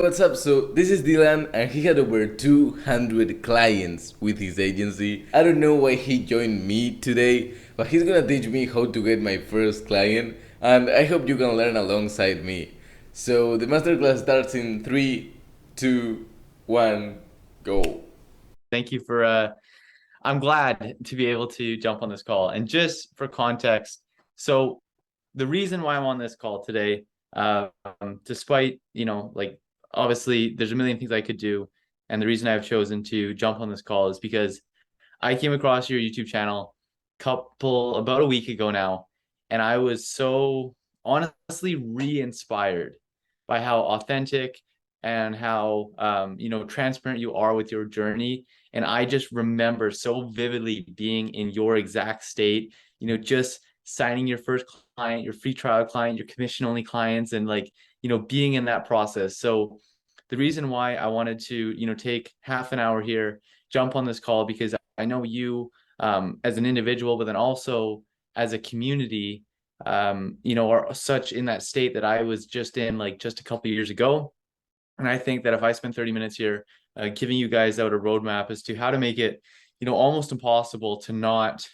What's up? So this is Dylan and he had over 200 clients with his agency. I don't know why he joined me today, but he's gonna teach me how to get my first client and I hope you can learn alongside me. So the masterclass starts in 3, 2, 1, go. Thank you for I'm glad to be able to jump on this call. And just for context, so the reason why I'm on this call today, despite, like obviously there's a million things I could do. And the reason I've chosen to jump on this call is because I came across your YouTube channel about a week ago now, and I was so honestly re-inspired by how authentic and how transparent you are with your journey. And I just remember so vividly being in your exact state, just signing your first client, your free trial client, your commission only clients, and being in that process. So the reason why I wanted to, take half an hour here, jump on this call, because I know you as an individual, but then also as a community, are such in that state that I was just in like just a couple of years ago. And I think that if I spend 30 minutes here giving you guys out a roadmap as to how to make it, almost impossible to not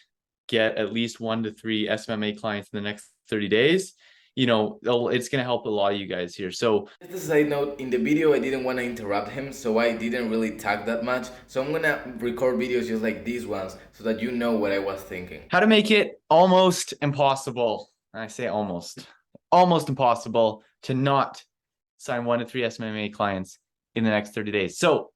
get at least 1 to 3 SMMA clients in the next 30 days, it's going to help a lot of you guys here. So Just a side note, in the video I didn't want to interrupt him, so I didn't really talk that much. So I'm gonna record videos just like these ones so that you know what I was thinking. how to make it almost impossible. And I say almost impossible to not sign 1 to 3 SMMA clients in the next 30 days. So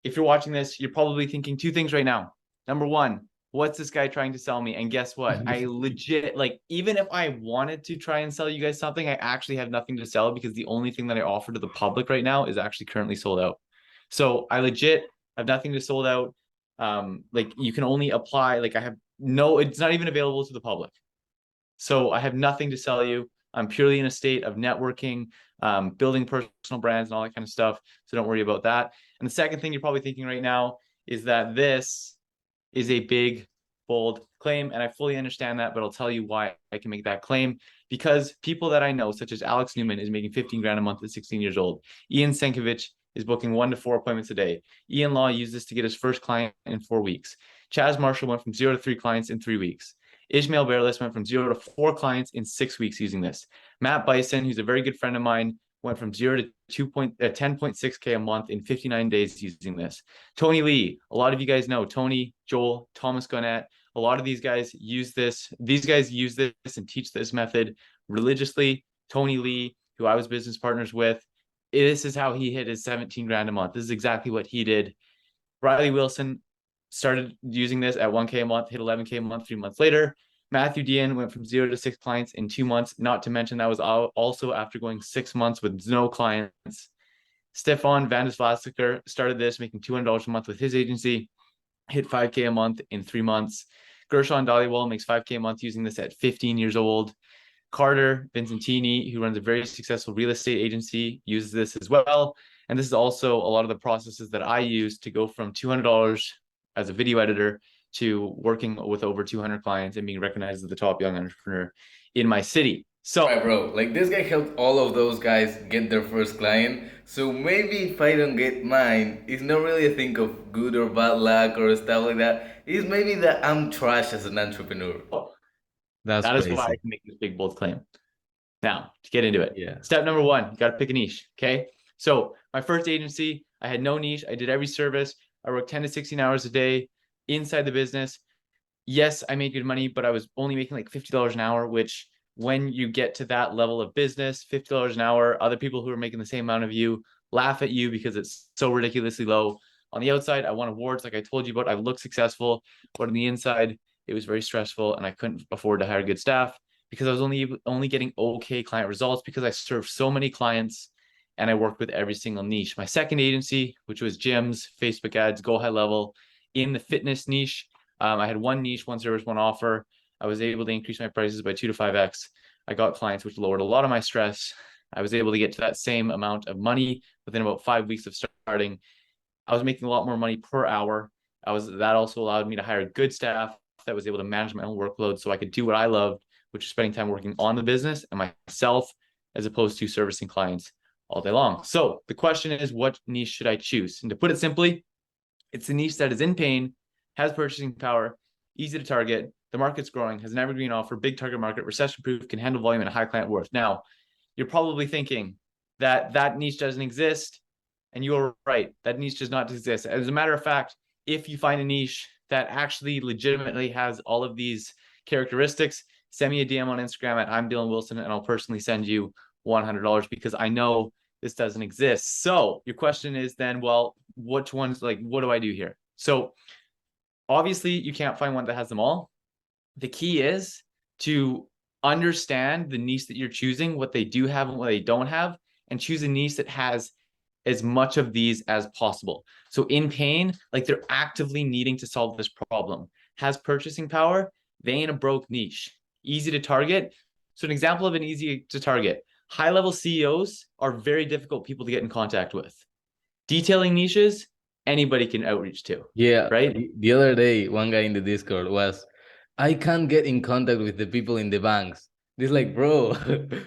if you're watching this, you're probably thinking two things right now. Number one, what's this guy trying to sell me? And guess what? I legit, like, even if I wanted to try and sell you guys something, I actually have nothing to sell because the only thing that I offer to the public right now is actually currently sold out. So I legit have nothing to sold out. Like you can only apply, like I have no, it's not even available to the public. So I have nothing to sell you. I'm purely in a state of networking, building personal brands and all that kind of stuff. So don't worry about that. And the second thing you're probably thinking right now is that this is a big, bold claim. And I fully understand that, but I'll tell you why I can make that claim. Because people that I know, such as Alex Newman, is making 15 grand a month at 16 years old. Ian Senkovich is booking 1 to 4 appointments a day. Ian Law used this to get his first client in 4 weeks. Chaz Marshall went from 0 to 3 clients in 3 weeks. Ishmael Bearless went from 0 to 4 clients in 6 weeks using this. Matt Bison, who's a very good friend of mine, went from 0 to 10.6K a month in 59 days using this. Tony Lee, a lot of you guys know Tony, Joel, Thomas Gannett. A lot of these guys use this. These guys use this and teach this method religiously. Tony Lee, who I was business partners with, this is how he hit his 17 grand a month. This is exactly what he did. Riley Wilson started using this at 1K a month, hit 11K a month 3 months later. Matthew Dean went from 0 to 6 clients in 2 months. Not to mention that was also after going 6 months with no clients. Stefan Van Vlasiker started this, making $200 a month with his agency, hit 5K a month in 3 months. Gershon Dhaliwal makes 5K a month using this at 15 years old. Carter Vincentini, who runs a very successful real estate agency, uses this as well. And this is also a lot of the processes that I use to go from $200 as a video editor to working with over 200 clients and being recognized as the top young entrepreneur in my city. So, Right, bro. Like this guy helped all of those guys get their first client. So maybe if I don't get mine, it's not really a thing of good or bad luck or stuff like that. It's maybe that I'm trash as an entrepreneur. That's that is why I crazy. can make this big, bold claim. Now, to get into it, Yeah. step number one, you got to pick a niche. Okay. So, my first agency, I had no niche. I did every service. I worked 10 to 16 hours a day inside the business. Yes, I made good money, but I was only making like $50 an hour, which when you get to that level of business, $50 an hour, other people who are making the same amount of you laugh at you because it's so ridiculously low. On the outside, I won awards like I told you about. I looked successful, but on the inside, it was very stressful and I couldn't afford to hire good staff because I was only getting okay client results because I served so many clients and I worked with every single niche. My second agency, which was gyms, Facebook ads, go high level in the fitness niche. I had one niche, one service, one offer. I was able to increase my prices by 2 to 5x. I got clients, which lowered a lot of my stress. I was able to get to that same amount of money within about 5 weeks of starting. I was making a lot more money per hour. That also allowed me to hire good staff that was able to manage my own workload so I could do what I loved, which is spending time working on the business and myself as opposed to servicing clients all day long. So the question is, what niche should I choose? And to put it simply, it's a niche that is in pain, has purchasing power, easy to target, the market's growing, has an evergreen offer, big target market, recession-proof, can handle volume, and a high client worth. Now, you're probably thinking that that niche doesn't exist, and you're right. That niche does not exist. As a matter of fact, if you find a niche that actually legitimately has all of these characteristics, send me a DM on Instagram at I'm Dylan Wilson, and I'll personally send you $100 because I know this doesn't exist. So your question is then, well, which ones, like, what do I do here? So obviously you can't find one that has them all. The key is to understand the niche that you're choosing, what they do have and what they don't have, and choose a niche that has as much of these as possible. So in pain, like they're actively needing to solve this problem. Has purchasing power, they ain't a broke niche. Easy to target. So an example of an easy to target, high-level CEOs are very difficult people to get in contact with. Detailing niches, anybody can outreach to. Yeah, right? the other day, one guy in the Discord was, I can't get in contact with the people in the banks. It's like, bro,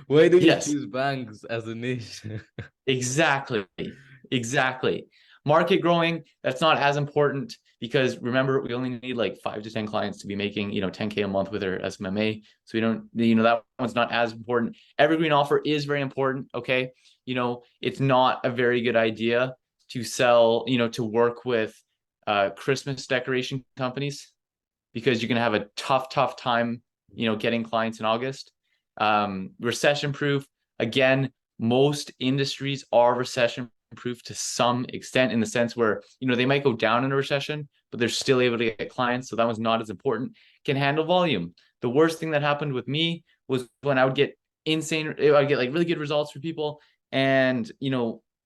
why do you Yes. choose banks as a niche? Exactly. Exactly. Market growing, that's not as important because remember, we only need like 5 to 10 clients to be making, 10K a month with their SMMA. So we don't, that one's not as important. Evergreen offer is very important. Okay. It's not a very good idea to sell, to work with Christmas decoration companies because you're going to have a tough time, getting clients in August. Recession proof, again, most industries are recession proof to some extent in the sense where, they might go down in a recession, but they're still able to get clients. So that was not as important. Can handle volume. The worst thing that happened with me was when I would get I'd get like really good results for people. And,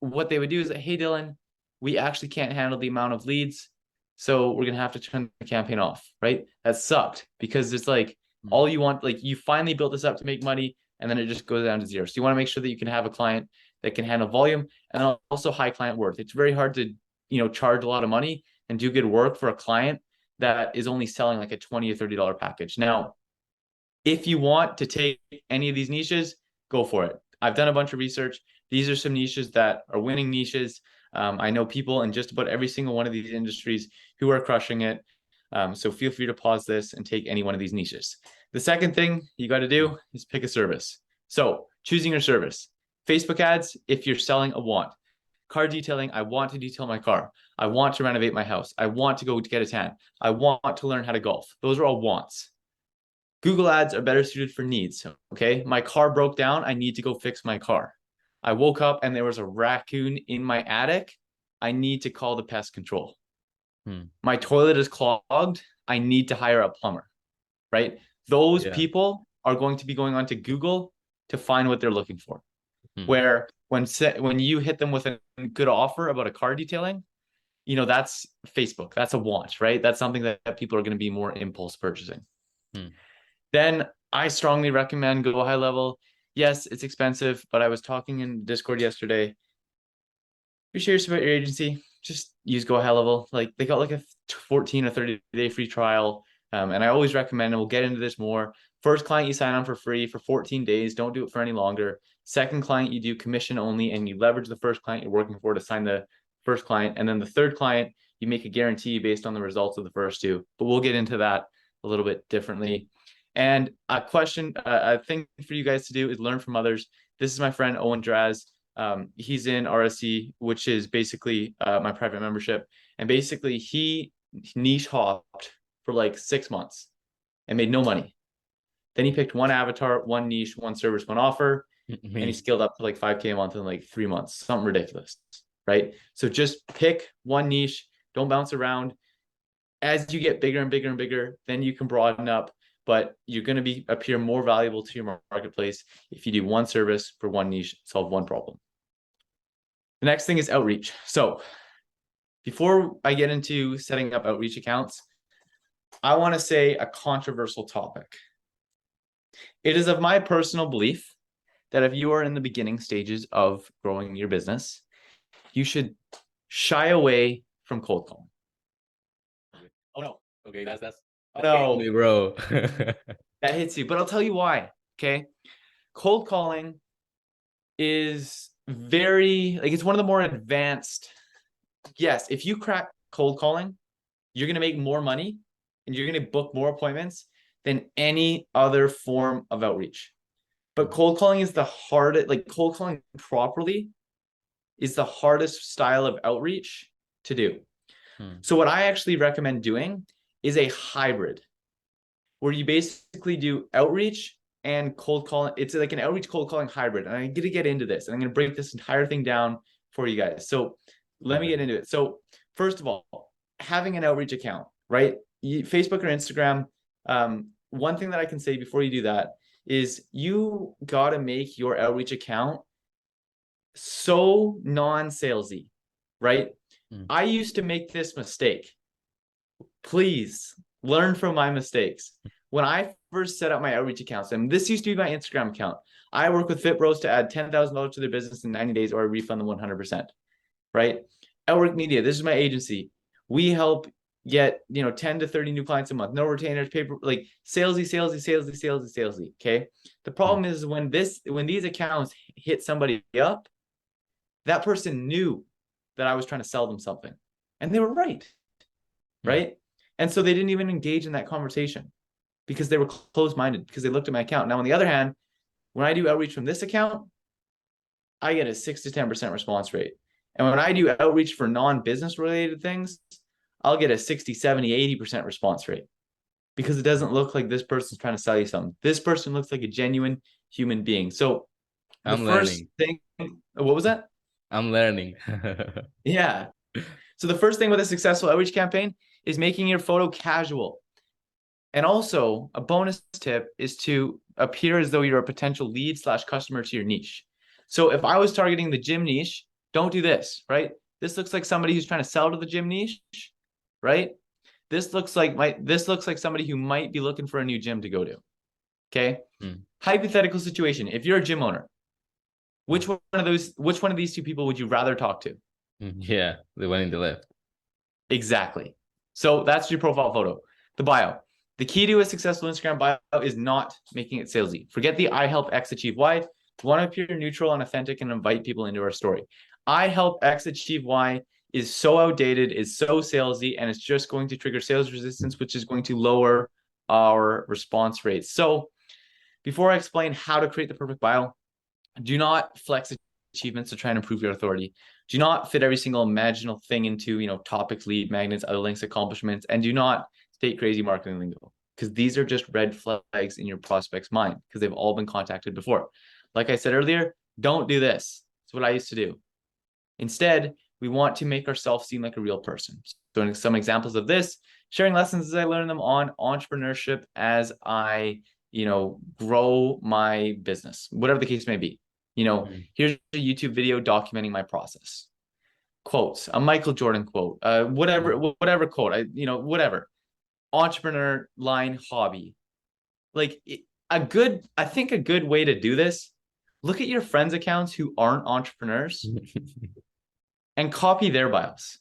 what they would do is, hey, Dylan, we actually can't handle the amount of leads. So we're going to have to turn the campaign off, right? That sucked because it's like all you want, like you finally built this up to make money and then it just goes down to zero. So you want to make sure that you can have a client that can handle volume and also high client worth. It's very hard to, charge a lot of money and do good work for a client that is only selling like a $20 or $30 package. Now, if you want to take any of these niches, go for it. I've done a bunch of research. These are some niches that are winning niches. I know people in just about every single one of these industries who are crushing it. So feel free to pause this and take any one of these niches. The second thing you got to do is pick a service. So choosing your service. Facebook ads, if you're selling a want. Car detailing, I want to detail my car. I want to renovate my house. I want to go to get a tan. I want to learn how to golf. Those are all wants. Google ads are better suited for needs. Okay. My car broke down. I need to go fix my car. I woke up and there was a raccoon in my attic. I need to call the pest control. My toilet is clogged. I need to hire a plumber, right? Those people are going to be going on to Google to find what they're looking for. Where when you hit them with a good offer about a car detailing, that's Facebook. That's a want, right? That's something that people are going to be more impulse purchasing. Then I strongly recommend go high level. Yes, it's expensive, but I was talking in Discord yesterday. If you're serious about your agency, just use go high level. Like they got like a 14 or 30-day free trial. And I always recommend, and we'll get into this more. First client you sign on for free for 14 days. Don't do it for any longer. Second client, you do commission only and you leverage the first client you're working for to sign the first client. And then the third client, you make a guarantee based on the results of the first two. But we'll get into that a little bit differently. And a thing for you guys to do is learn from others. This is my friend Owen Draz. He's in RSC, which is basically my private membership. And basically he niche hopped for like 6 months and made no money. Then he picked one avatar, one niche, one service, one offer, and he scaled up to like 5K a month in like 3 months. Something ridiculous, right? So just pick one niche. Don't bounce around. As you get bigger and bigger and bigger, then you can broaden up. But you're going to appear more valuable to your marketplace if you do one service for one niche, solve one problem. The next thing is outreach. So before I get into setting up outreach accounts, I want to say a controversial topic. It is of my personal belief that if you are in the beginning stages of growing your business, you should shy away from cold calling. Oh no. Okay, that's no, me, bro. That hits you, but I'll tell you why. Okay. Cold calling is very, like, it's one of the more advanced. Yes, if you crack cold calling, you're going to make more money and you're going to book more appointments than any other form of outreach. But cold calling is the hardest, like cold calling properly is the hardest style of outreach to do. So what I actually recommend doing is a hybrid where you basically do outreach and cold calling. It's like an outreach cold calling hybrid. And I'm going to get into this and I'm going to break this entire thing down for you guys. So let me get into it. So first of all, having an outreach account, right? Facebook or Instagram. One thing that I can say before you do that is you got to make your outreach account so non-salesy, right? I used to make this mistake. Please learn from my mistakes. When I first set up my outreach accounts, and this used to be my Instagram account, I work with Fit Bros to add $10,000 to their business in 90 days or I refund them 100%, right? Outwork Media, this is my agency. We help get 10 to 30 new clients a month, no retainers, paper, like salesy. Okay. The problem is when these accounts hit somebody up, that person knew that I was trying to sell them something and they were right. Right. And so they didn't even engage in that conversation because they were closed-minded because they looked at my account. Now, on the other hand, when I do outreach from this account, I get a 6 to 10% response rate. And when I do outreach for non-business related things, I'll get a 60, 70, 80% response rate because it doesn't look like this person's trying to sell you something. This person looks like a genuine human being. So the first thing, what was that? I'm learning. Yeah. So the first thing with a successful outreach campaign is making your photo casual. And also a bonus tip is to appear as though you're a potential lead / customer to your niche. So if I was targeting the gym niche, don't do this, right? This looks like somebody who's trying to sell to the gym niche, right? This looks like somebody who might be looking for a new gym to go to. Okay. Hypothetical situation. If you're a gym owner, which one of these two people would you rather talk to? Yeah, the one in the left. Exactly. So that's your profile photo. The bio. The key to a successful Instagram bio is not making it salesy. Forget the I help X achieve Y. We want to appear neutral and authentic and invite people into our story. I help X achieve Y is so outdated, is so salesy, and it's just going to trigger sales resistance, which is going to lower our response rates. So before I explain how to create the perfect bio, do not flex achievements to try and improve your authority. Do not fit every single imaginable thing into, topics, lead magnets, other links, accomplishments, and do not state crazy marketing lingo because these are just red flags in your prospect's mind because they've all been contacted before. Like I said earlier, don't do this. It's what I used to do. Instead, we want to make ourselves seem like a real person. So some examples of this, sharing lessons as I learn them on entrepreneurship as I, grow my business, whatever the case may be. Here's a YouTube video documenting my process. Quotes, a Michael Jordan quote, whatever quote, whatever. Entrepreneur line hobby. Like I think a good way to do this, look at your friends' accounts who aren't entrepreneurs and copy their bios.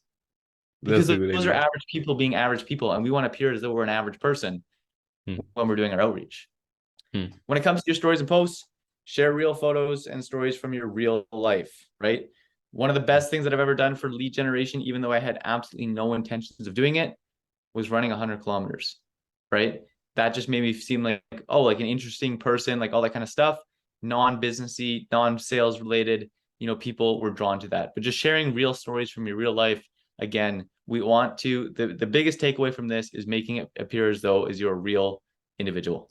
Because those are average people being average people, and we want to appear as though we're an average person when we're doing our outreach. When it comes to your stories and posts, share real photos and stories from your real life, right? One of the best things that I've ever done for lead generation, even though I had absolutely no intentions of doing it, was running 100 kilometers, right? That just made me seem like, like an interesting person, like all that kind of stuff, non-businessy, non-sales related, people were drawn to that. But just sharing real stories from your real life, again, we want to, the biggest takeaway from this is making it appear as though as you're a real individual.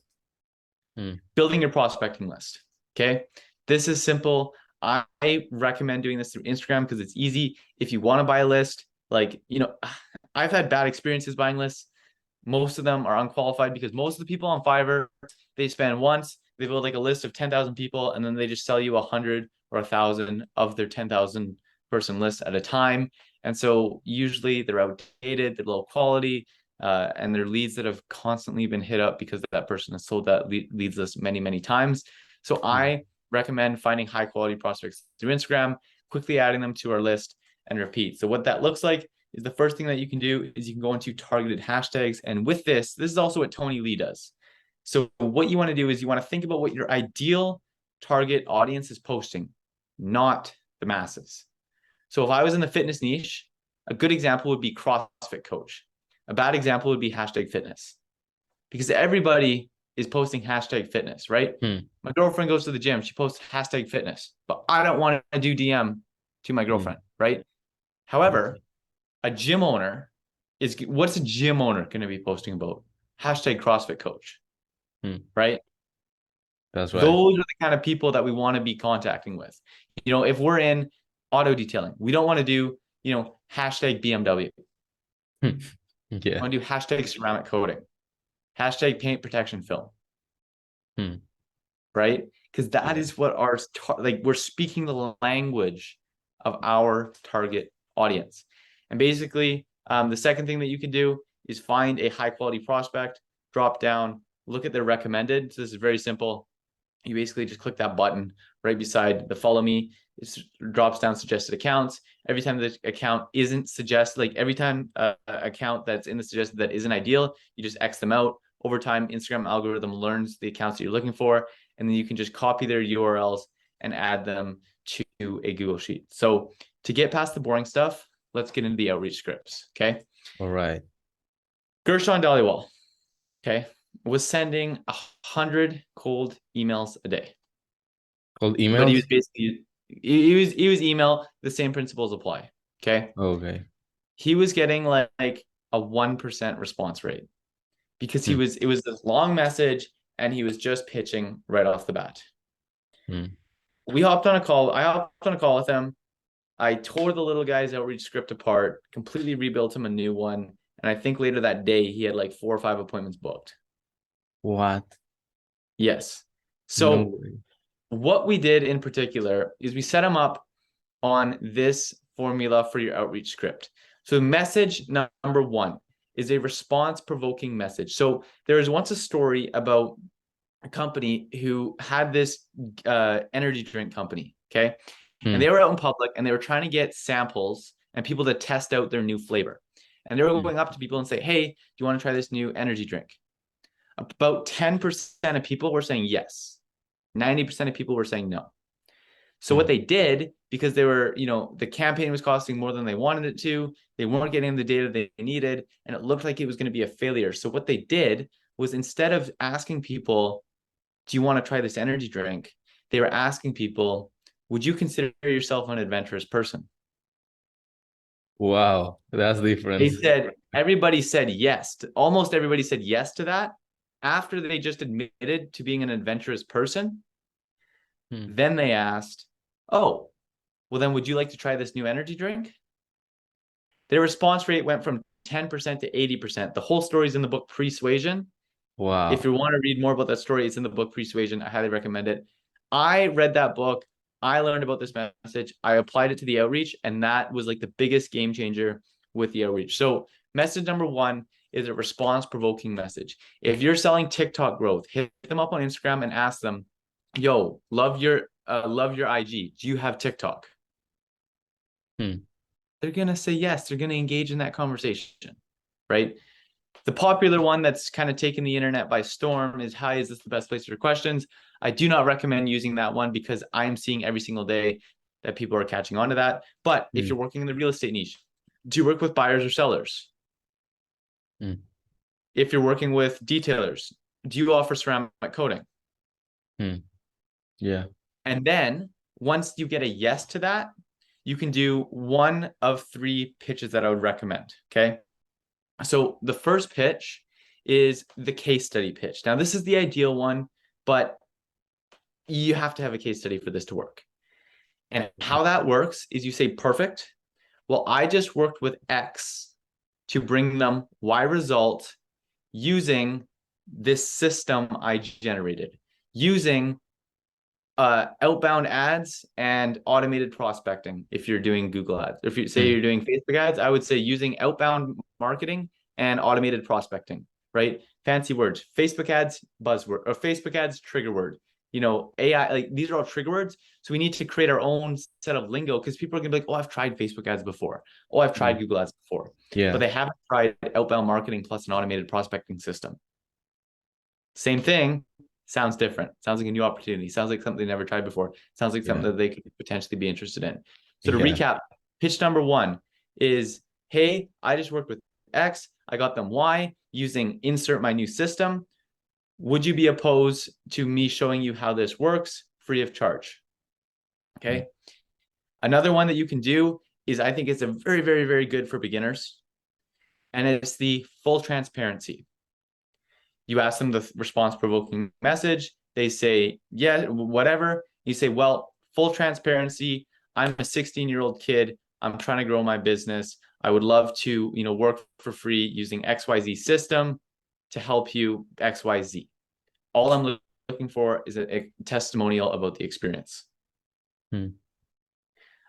Building your prospecting list. Okay. This is simple. I recommend doing this through Instagram because it's easy. If you want to buy a list, I've had bad experiences buying lists. Most of them are unqualified because most of the people on Fiverr, they spend once, they build like a list of 10,000 people, and then they just sell you 100 or 1,000 of their 10,000 person list at a time. And so usually they're outdated, they're low quality, and they're leads that have constantly been hit up because that person has sold that leads list many, many times. So I recommend finding high quality prospects through Instagram, quickly adding them to our list and repeat. So what that looks like is the first thing that you can do is you can go into targeted hashtags. And with this is also what Tony Lee does. So what you want to do is you want to think about what your ideal target audience is posting, not the masses. So if I was in the fitness niche, a good example would be CrossFit coach. A bad example would be hashtag fitness, because everybody is posting hashtag fitness, right? My girlfriend goes to the gym. She posts hashtag fitness, but I don't want to do DM to my girlfriend, right? However, a gym owner what's a gym owner going to be posting about? Hashtag CrossFit coach, right? That's right. Those are the kind of people that we want to be contacting with. You know, if we're in auto detailing, we don't want to do, you know, hashtag BMW. Yeah. We want to do hashtag ceramic coating, hashtag paint protection film, right? Because that is what our, like, we're speaking the language of our target audience. And basically, the second thing that you can do is find a high quality prospect, drop down, look at their recommended. So this is very simple. You basically just click that button right beside the follow me. It drops down suggested accounts. Every time the account isn't suggested, like every time account that's in the suggested that isn't ideal, you just X them out. Over time, Instagram algorithm learns the accounts that you're looking for, and then you can just copy their URLs and add them to a Google Sheet. So to get past the boring stuff, let's get into the outreach scripts. Okay. All right. Gershon Dhaliwal, okay, was sending 100 cold emails a day. Cold emails? But he was basically he was email. The same principles apply. Okay. Okay. He was getting like a 1% response rate because it was this long message and he was just pitching right off the bat. We hopped on a call. I hopped on a call with him. I tore the little guy's outreach script apart, completely rebuilt him a new one. And I think later that day, he had like 4 or 5 appointments booked. What? Yes. So what we did in particular is we set him up on this formula for your outreach script. So message number 1 is a response-provoking message. So there was once a story about a company who had this energy drink company, okay? And they were out in public and they were trying to get samples and people to test out their new flavor. And they were going up to people and say, hey, do you want to try this new energy drink? About 10% of people were saying yes. 90% of people were saying no. So what they did, because they were, you know, the campaign was costing more than they wanted it to, they weren't getting the data they needed, and it looked like it was going to be a failure. So what they did was, instead of asking people, do you want to try this energy drink? They were asking people, would you consider yourself an adventurous person? Wow, that's different. They said, everybody said yes. Almost everybody said yes to that after they just admitted to being an adventurous person. Then they asked, oh, well then would you like to try this new energy drink? Their response rate went from 10% to 80%. The whole story is in the book Persuasion. Wow. If you want to read more about that story, it's in the book Persuasion. I highly recommend it. I read that book. I learned about this message. I applied it to the outreach, and that was like the biggest game changer with the outreach. So message number 1 is a response-provoking message. If you're selling TikTok growth, hit them up on Instagram and ask them, yo, love your IG. Do you have TikTok? They're going to say yes. They're going to engage in that conversation, right? The popular one that's kind of taken the internet by storm is, hi, is this the best place for questions? I do not recommend using that one because I'm seeing every single day that people are catching on to that. But if you're working in the real estate niche, do you work with buyers or sellers? If you're working with detailers, do you offer ceramic coating? Yeah. And then once you get a yes to that, you can do one of 3 pitches that I would recommend. Okay. So the first pitch is the case study pitch. Now, this is the ideal one, but you have to have a case study for this to work. And how that works is you say, perfect. Well, I just worked with X to bring them Y result using this system I generated, using outbound ads and automated prospecting. If you're doing Google ads, if you say you're doing Facebook ads, I would say using outbound marketing and automated prospecting, right? Fancy words, Facebook ads, buzzword, or Facebook ads, trigger word, you know, AI, like these are all trigger words. So we need to create our own set of lingo, because people are gonna be like, oh, I've tried Facebook ads before. Oh, I've tried Google ads before. Yeah. But they haven't tried outbound marketing plus an automated prospecting system. Same thing Sounds different. Sounds like a new opportunity. Sounds like something they never tried before. Sounds like something Yeah. that they could potentially be interested in. So to Yeah. recap, pitch number one is, hey, I just worked with X. I got them Y using insert my new system. Would you be opposed to me showing you how this works free of charge? Okay. Another one that you can do is, I think it's a very, very, very good for beginners. And it's the full transparency. You ask them the response provoking message. They say, yeah, whatever. You say, well, full transparency. I'm a 16-year-old kid. I'm trying to grow my business. I would love to, work for free using XYZ system to help you XYZ. All I'm looking for is a testimonial about the experience. Hmm.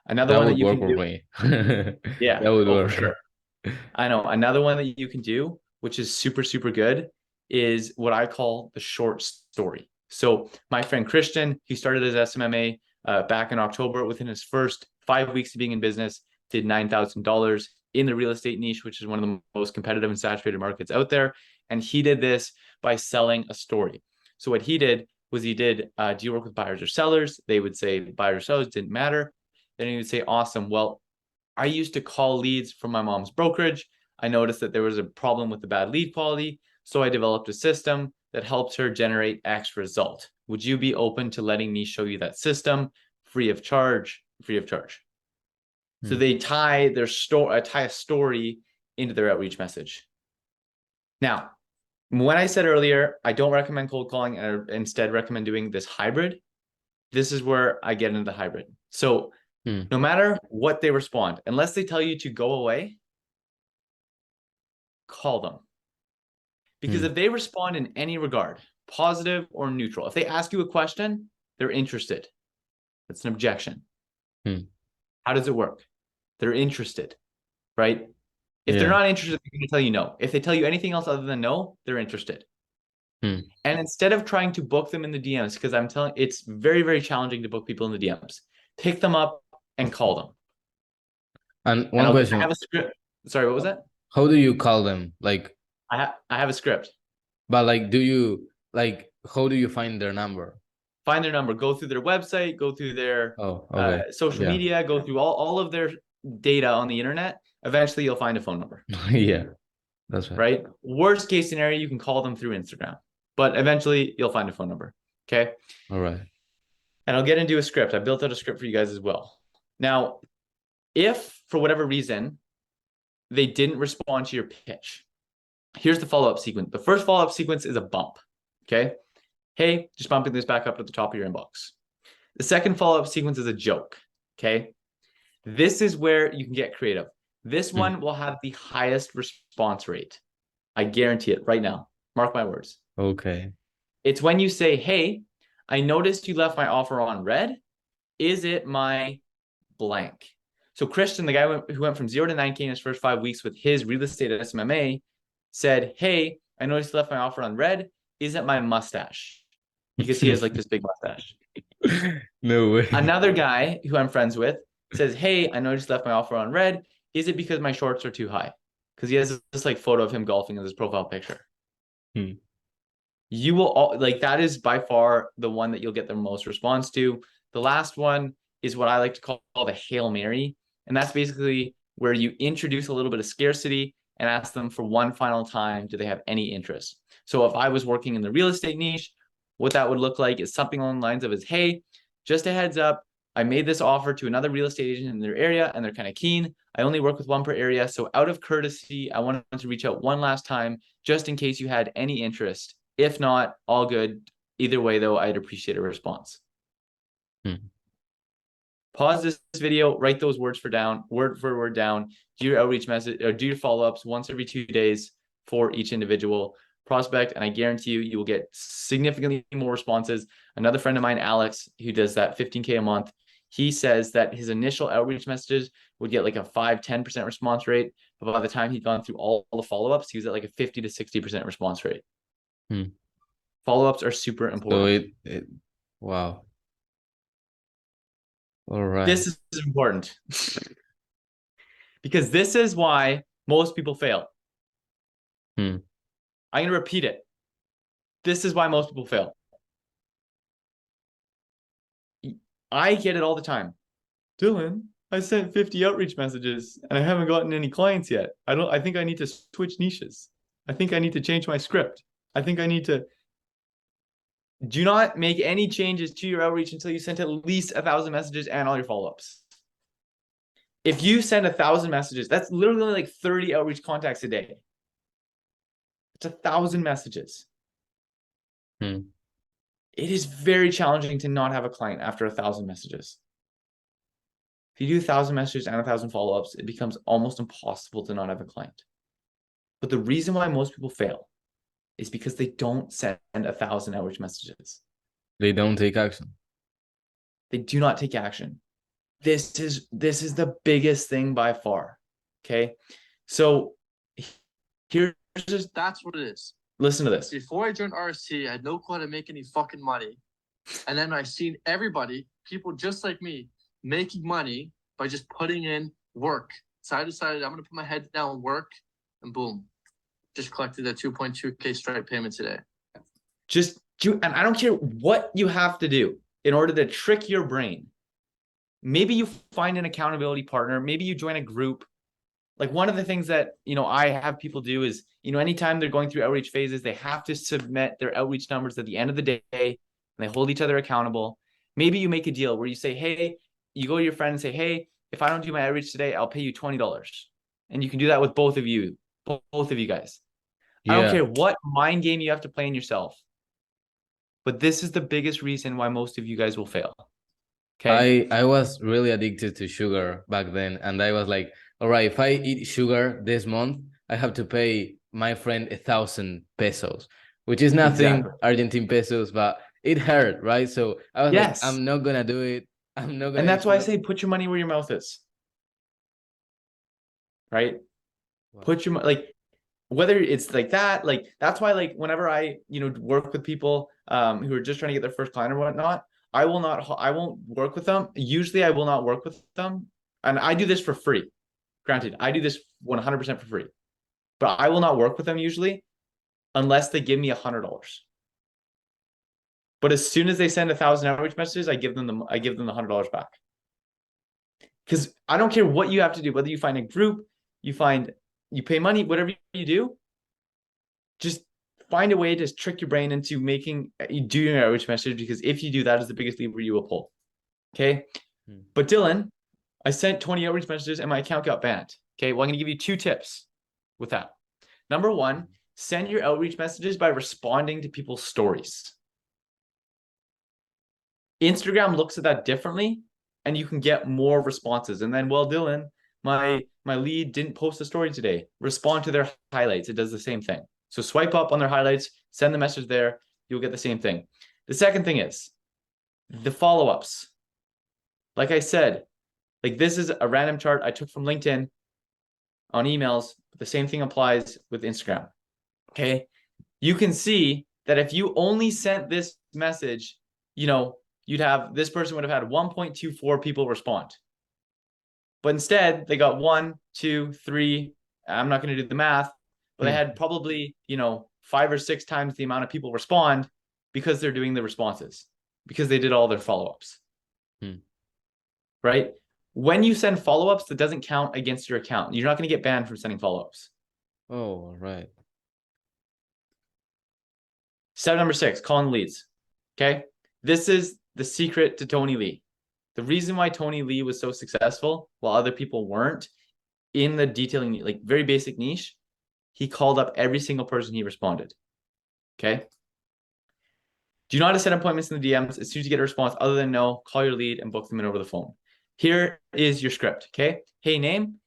Another That one that would you work can for do. me. Yeah. That would Oh, for work. sure. I know. Another one that you can do, which is super, super good, is what I call the short story. So my friend Christian, he started his SMMA back in October. Within his first 5 weeks of being in business, did $9,000 in the real estate niche, which is one of the most competitive and saturated markets out there. And he did this by selling a story. So what he did was do you work with buyers or sellers? They would say buyers or sellers, didn't matter. Then he would say, awesome. Well, I used to call leads from my mom's brokerage. I noticed that there was a problem with the bad lead quality. So I developed a system that helped her generate X result. Would you be open to letting me show you that system free of charge? Free of charge. So they tie a story into their outreach message. Now, when I said earlier, I don't recommend cold calling, and instead recommend doing this hybrid. This is where I get into the hybrid. So no matter what they respond, unless they tell you to go away, call them. Because if they respond in any regard, positive or neutral, if they ask you a question, they're interested. That's an objection. How does it work? They're interested, right? If they're Yeah. not interested, they're going to tell you no. If they tell you anything else other than no, they're interested. And instead of trying to book them in the DMs, because I'm telling, it's very, very challenging to book people in the DMs. Pick them up and call them. And And one I question, have a script. Sorry, what was that? how do you call them? Like, I have a script. but like, do you like, how do you find their number? Find their number, go through their website, go through their Oh, okay. social Yeah. media, go through all of their data on the internet. Eventually, you'll find a phone number. Yeah, that's right. Right? Worst case scenario, you can call them through Instagram, but eventually you'll find a phone number. Okay. All right. And I'll get into a script. I built out a script for you guys as well. Now, if for whatever reason they didn't respond to your pitch, here's the follow-up sequence. The first follow-up sequence is a bump. Okay. Hey, just bumping this back up at the top of your inbox. The second follow-up sequence is a joke. Okay. This is where you can get creative. This one will have the highest response rate. I guarantee it right now. Mark my words. Okay. It's when you say, hey, I noticed you left my offer on red. Is it my blank? So Christian, the guy who went from 0 to 9K in his first 5 weeks with his real estate at SMMA, said, hey, I noticed you left my offer on red. Is it my mustache? Because he has like this big mustache. No way. Another guy who I'm friends with says, hey, I noticed you left my offer on red. Is it because my shorts are too high? Because he has this like photo of him golfing as his profile picture. You will that is by far the one that you'll get the most response to. The last one is what I like to call the Hail Mary. And that's basically where you introduce a little bit of scarcity and ask them for one final time, do they have any interest? So if I was working in the real estate niche, what that would look like is something along the lines of hey, just a heads up, I made this offer to another real estate agent in their area and they're kind of keen. I only work with one per area. So out of courtesy, I wanted to reach out one last time, just in case you had any interest. If not, all good. Either way, though, I'd appreciate a response. Pause this video, write those words word for word down, do your outreach message or do your follow-ups once every 2 days for each individual prospect. And I guarantee you will get significantly more responses. Another friend of mine, Alex, who does that 15K a month, he says that his initial outreach messages would get like a 5-10% response rate. But by the time he'd gone through all the follow-ups, he was at like a 50 to 60% response rate. Follow-ups are super important. So wow. All right. This is important because this is why most people fail. I'm going to repeat it. This is why most people fail. I get it all the time. Dylan, I sent 50 outreach messages and I haven't gotten any clients yet. I think I need to switch niches. I think I need to change my script. I think I need to. Do not make any changes to your outreach until you sent at least 1,000 messages and all your follow-ups. If you send 1,000 messages, that's literally like 30 outreach contacts a day. It's 1,000 messages. It is very challenging to not have a client after 1,000 messages. If you do 1,000 messages and 1,000 follow-ups, it becomes almost impossible to not have a client. But the reason why most people fail is because they don't send 1,000 outreach messages. They don't take action. They do not take action. This is the biggest thing by far. Okay. So here's just, That's what it is. listen to this. Before I joined RST, I had no clue how to make any fucking money. And then I seen everybody, people just like me, making money by just putting in work. So I decided I'm going to put my head down and work, and boom, just collected that 2.2K Stripe payment today. And I don't care what you have to do in order to trick your brain. Maybe you find an accountability partner. Maybe you join a group. Like one of the things that, I have people do is, anytime they're going through outreach phases, they have to submit their outreach numbers at the end of the day, and they hold each other accountable. Maybe you make a deal where you say, hey, you go to your friend and say, hey, if I don't do my outreach today, I'll pay you $20. And you can do that with both of you guys. Yeah. I don't care what mind game you have to play in yourself. But this is the biggest reason why most of you guys will fail. Okay. I was really addicted to sugar back then. And I was like, all right, if I eat sugar this month, I have to pay my friend 1,000 pesos, which is nothing, Argentine pesos, but it hurt, right? So I was like, I'm not going to do it. I'm not going to. And that's why I say put your money where your mouth is. Right? Wow. Put your, whether it's like that, that's why, whenever I, work with people who are just trying to get their first client or whatnot, I won't work with them. Usually I will not work with them. And I do this for free. Granted, I do this 100% for free, but I will not work with them usually unless they give me $100. But as soon as they send 1,000 outreach messages, I give them the $100 back. Because I don't care what you have to do, whether you find a group, you pay money, whatever you do, just find a way to trick your brain into doing your outreach message, because if you do, that is the biggest lever you will pull. Okay. But Dylan, I sent 20 outreach messages and my account got banned. Okay. Well, I'm going to give you 2 tips with that. Number 1, send your outreach messages by responding to people's stories. Instagram looks at that differently and you can get more responses. And then, well, Dylan, my lead didn't post a story today. Respond to their highlights. It does the same thing. So swipe up on their highlights, send the message there. You'll get the same thing. The second thing is the follow-ups. Like I said, this is a random chart I took from LinkedIn on emails. But the same thing applies with Instagram. Okay. You can see that if you only sent this message, this person would have had 1.24 people respond. But instead, they got 1, 2, 3. I'm not going to do the math, but they had probably, 5 or 6 times the amount of people respond because they're doing the responses, because they did all their follow-ups. Right? When you send follow-ups, that doesn't count against your account. You're not going to get banned from sending follow-ups. Oh, right. Step number 6, calling leads. Okay. This is the secret to Tony Lee. The reason why Tony Lee was so successful while other people weren't in the detailing, very basic niche, he called up every single person he responded. Okay. Do you know how to set appointments in the DMs? As soon as you get a response, other than no, call your lead and book them in over the phone. Here is your script. Okay. Hey name,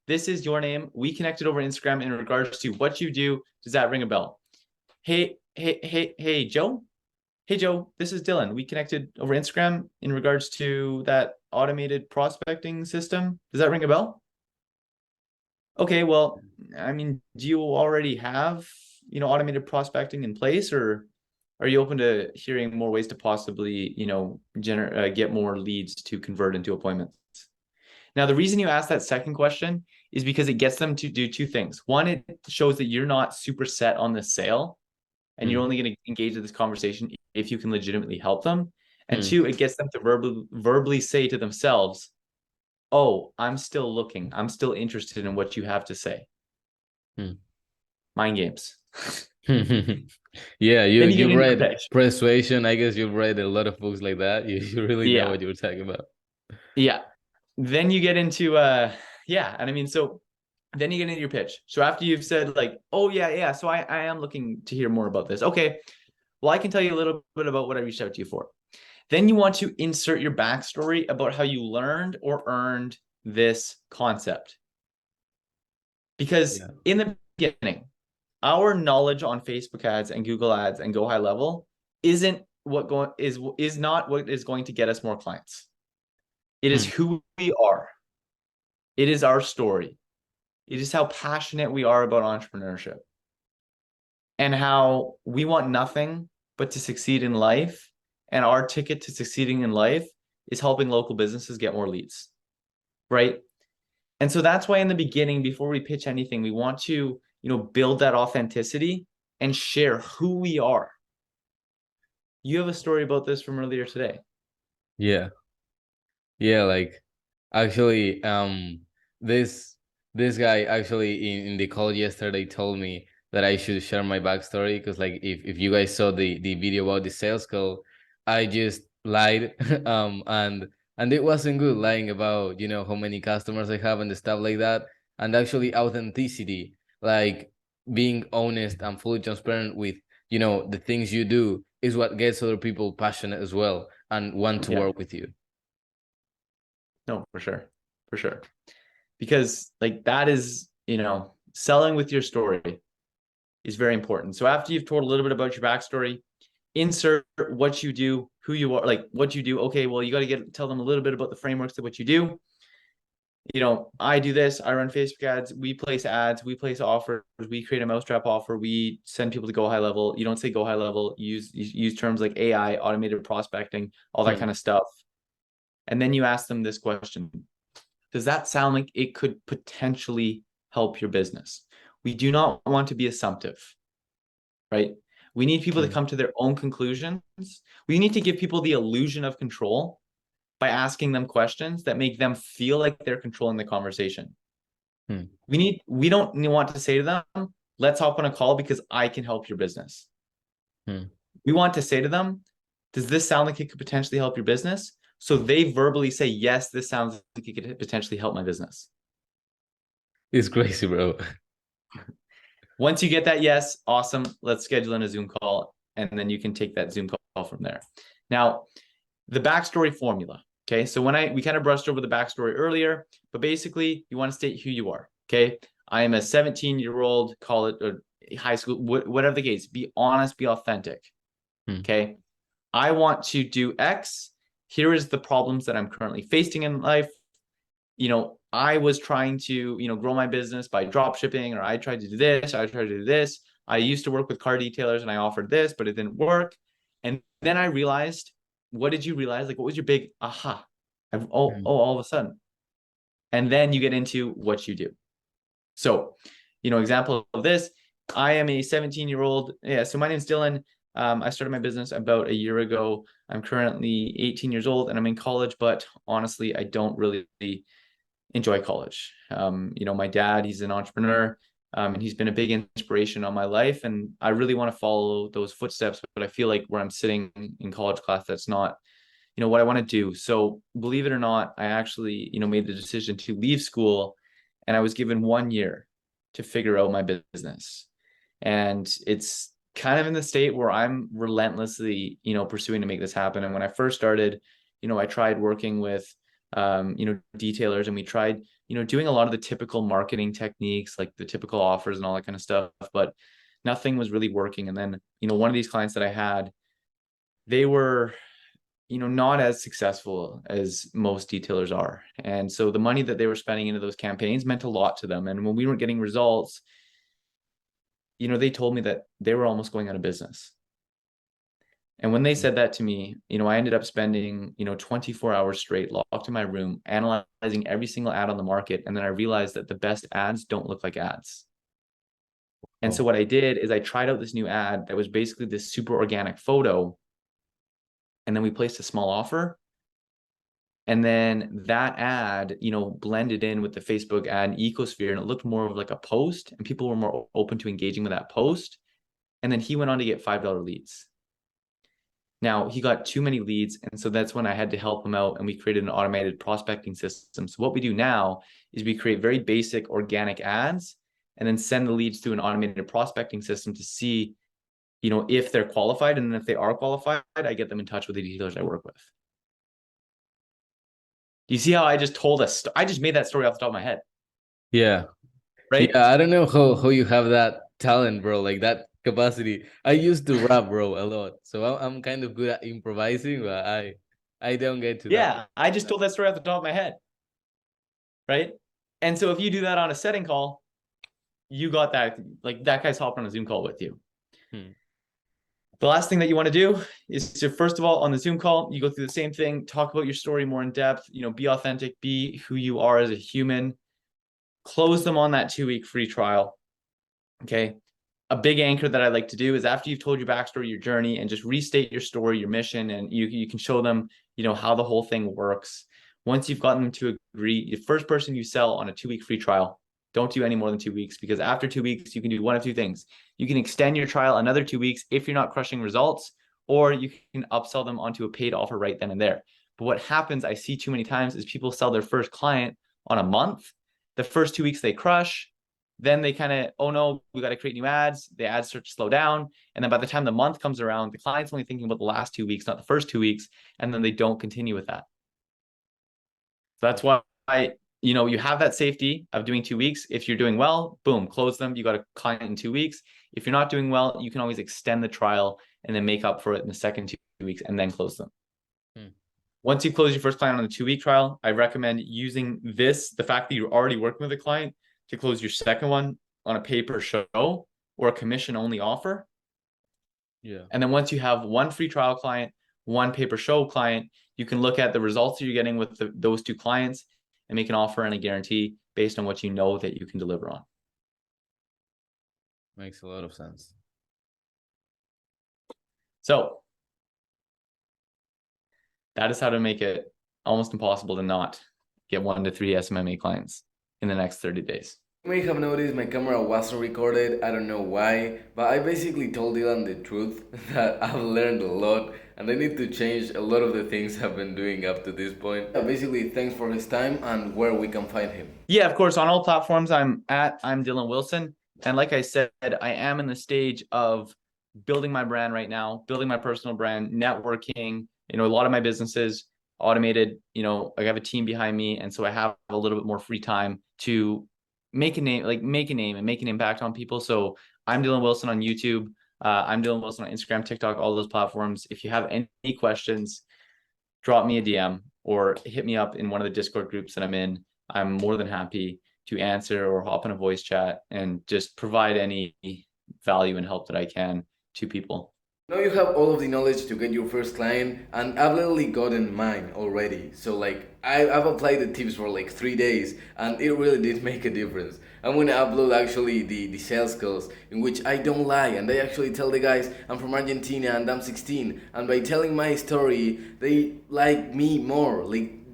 this is your name. We connected over Instagram in regards to what you do. Does that ring a bell? Hey, Joe. Hey, Joe, this is Dylan. We connected over Instagram in regards to that automated prospecting system. Does that ring a bell? Okay, well, do you already have, automated prospecting in place, or are you open to hearing more ways to possibly, get more leads to convert into appointments? Now, the reason you ask that second question is because it gets them to do 2 things. One, it shows that you're not super set on the sale, and you're only going to engage in this conversation if you can legitimately help them. And two, it gets them to verbally say to themselves, oh, I'm still looking. I'm still interested in what you have to say. Mind games. Yeah, Then you get you into your read pitch. Persuasion. I guess you've read a lot of books like that. You really know Yeah. what you're talking about. Yeah. Then you get into yeah. And I mean, so then you get into your pitch. So after you've said like, oh yeah, so I am looking to hear more about this. Okay. Well, I can tell you a little bit about what I reached out to you for. Then you want to insert your backstory about how you learned or earned this concept. Because in the beginning, our knowledge on Facebook ads and Google ads and Go High Level isn't what is not what is going to get us more clients. It is who we are. It is our story. It is how passionate we are about entrepreneurship and how we want nothing but to succeed in life. And our ticket to succeeding in life is helping local businesses get more leads, right? And so that's why in the beginning, before we pitch anything, we want to, build that authenticity and share who we are. You have a story about this from earlier today. Yeah. Yeah, like actually, this guy actually in the call yesterday told me that I should share my backstory because like if you guys saw the video about the sales call, I just lied and it wasn't good lying about how many customers I have and the stuff like that. And actually authenticity, like being honest and fully transparent with the things you do is what gets other people passionate as well and want to work with you. No, for sure. For sure. Because like that is, selling with your story is very important. So after you've told a little bit about your backstory, insert what you do, who you are, like what you do. Okay, well, you got to tell them a little bit about the frameworks of what you do. I do this, I run Facebook ads, we place ads, we place offers, we create a mousetrap offer, we send people to Go High Level. You don't say Go High Level, use terms like AI, automated prospecting, all that kind of stuff. And then you ask them this question. Does that sound like it could potentially help your business? We do not want to be assumptive, right? We need people to come to their own conclusions. We need to give people the illusion of control by asking them questions that make them feel like they're controlling the conversation. We don't want to say to them, let's hop on a call because I can help your business. We want to say to them, does this sound like it could potentially help your business? So they verbally say, yes, this sounds like it could potentially help my business. It's crazy, bro. Once you get that yes, awesome. Let's schedule in a Zoom call, and then you can take that Zoom call from there. Now, the backstory formula. Okay, so we kind of brushed over the backstory earlier, but basically you want to state who you are. Okay, I am a 17-year-old college or high school, whatever the case. Be honest, be authentic. Okay, I want to do X. Here is the problems that I'm currently facing in life. I was trying to, grow my business by drop shipping, or I tried to do this. I tried to do this. I used to work with car detailers and I offered this, but it didn't work. And then I realized, what did you realize? Like, what was your big aha? All of a sudden. And then you get into what you do. So, example of this, I am a 17-year-old. Yeah. So my name's Dylan. I started my business about a year ago. I'm currently 18 years old and I'm in college, but honestly, I don't really enjoy college. My dad, he's an entrepreneur, and he's been a big inspiration on my life. And I really want to follow those footsteps, but I feel like where I'm sitting in college class, that's not, what I want to do. So believe it or not, I actually, made the decision to leave school, and I was given 1 year to figure out my business. And it's kind of in the state where I'm relentlessly, pursuing to make this happen. And when I first started, I tried working with detailers, and we tried, doing a lot of the typical marketing techniques, like the typical offers and all that kind of stuff, but nothing was really working. And then, one of these clients that I had, they were, not as successful as most detailers are. And so the money that they were spending into those campaigns meant a lot to them. And when we weren't getting results, they told me that they were almost going out of business. And when they said that to me, I ended up spending, 24 hours straight locked in my room, analyzing every single ad on the market. And then I realized that the best ads don't look like ads. And so what I did is I tried out this new ad that was basically this super organic photo and then we placed a small offer. And then that ad, blended in with the Facebook ad ecosphere, and it looked more of like a post, and people were more open to engaging with that post. And then he went on to get $5 leads. Now he got too many leads, and so that's when I had to help him out, and we created an automated prospecting system. So what we do now is we create very basic organic ads and then send the leads through an automated prospecting system to see, if they're qualified. And then if they are qualified, I get them in touch with the dealers I work with. Do you see how I just told us? I just made that story off the top of my head. Yeah. Right? Yeah, I don't know how you have that talent, bro, like that capacity. I used to rap, bro, a lot. So I'm kind of good at improvising, but I don't get to that. Yeah, I just told that story off the top of my head. Right? And so if you do that on a setting call, you got that, like that guy's hopping on a Zoom call with you. The last thing that you want to do is to, first of all, on the Zoom call, you go through the same thing, talk about your story more in depth, be authentic, be who you are as a human, close them on that 2-week free trial. Okay. A big anchor that I like to do is after you've told your backstory, your journey, and just restate your story, your mission, and you can show them, how the whole thing works. Once you've gotten them to agree, the first person you sell on a 2-week free trial, don't do any more than 2 weeks, because after 2 weeks, you can do one of two things. You can extend your trial another 2 weeks if you're not crushing results, or you can upsell them onto a paid offer right then and there. But what happens, I see too many times, is people sell their first client on a month. The first 2 weeks they crush. Then they kind of, oh no, we got to create new ads. The ads start to slow down. And then by the time the month comes around, the client's only thinking about the last 2 weeks, not the first 2 weeks. And then they don't continue with that. So that's why you have that safety of doing 2 weeks. If you're doing well, boom, close them. You got a client in 2 weeks. If you're not doing well, you can always extend the trial and then make up for it in the second 2 weeks and then close them. Once you close your first client on the 2-week trial, I recommend using the fact that you're already working with a client, to close your second one on a pay per show or a commission only offer. Yeah. And then once you have one free trial client, one pay per show client, you can look at the results that you're getting with those 2 clients and make an offer and a guarantee based on what you know that you can deliver on. Makes a lot of sense. So that is how to make it almost impossible to not get 1 to 3 SMMA clients in the next 30 days. You may have noticed my camera wasn't recorded. I don't know why, but I basically told Dylan the truth that I've learned a lot and I need to change a lot of the things I've been doing up to this point. Basically, thanks for his time and where we can find him. Yeah, of course, on all platforms I'm Dylan Wilson. And like I said, I am in the stage of building my brand right now, building my personal brand, networking. A lot of my businesses automated, I have a team behind me. And so I have a little bit more free time to make a name and make an impact on people. So I'm Dylan Wilson on YouTube. I'm Dylan Wilson on Instagram, TikTok, all those platforms. If you have any questions, drop me a DM or hit me up in one of the Discord groups that I'm in. I'm more than happy to answer or hop in a voice chat and just provide any value and help that I can to people. Now you have all of the knowledge to get your first client, and I've literally gotten mine already. So I've applied the tips for 3 days, and it really did make a difference. I'm gonna upload actually the sales skills in which I don't lie, and I actually tell the guys I'm from Argentina and I'm 16, and by telling my story, they like me more,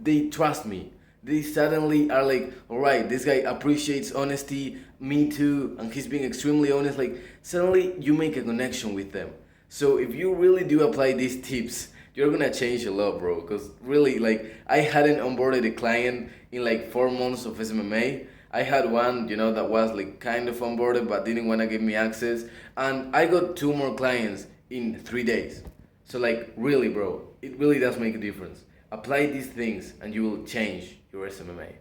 they trust me. They suddenly are alright, this guy appreciates honesty, me too, and he's being extremely honest. Suddenly you make a connection with them. So if you really do apply these tips, you're gonna change a lot, bro. Because really, I hadn't onboarded a client in 4 months of SMMA. I had one, that was kind of onboarded but didn't wanna give me access. And I got 2 more clients in 3 days. So really, bro, it really does make a difference. Apply these things and you will change your SMMA.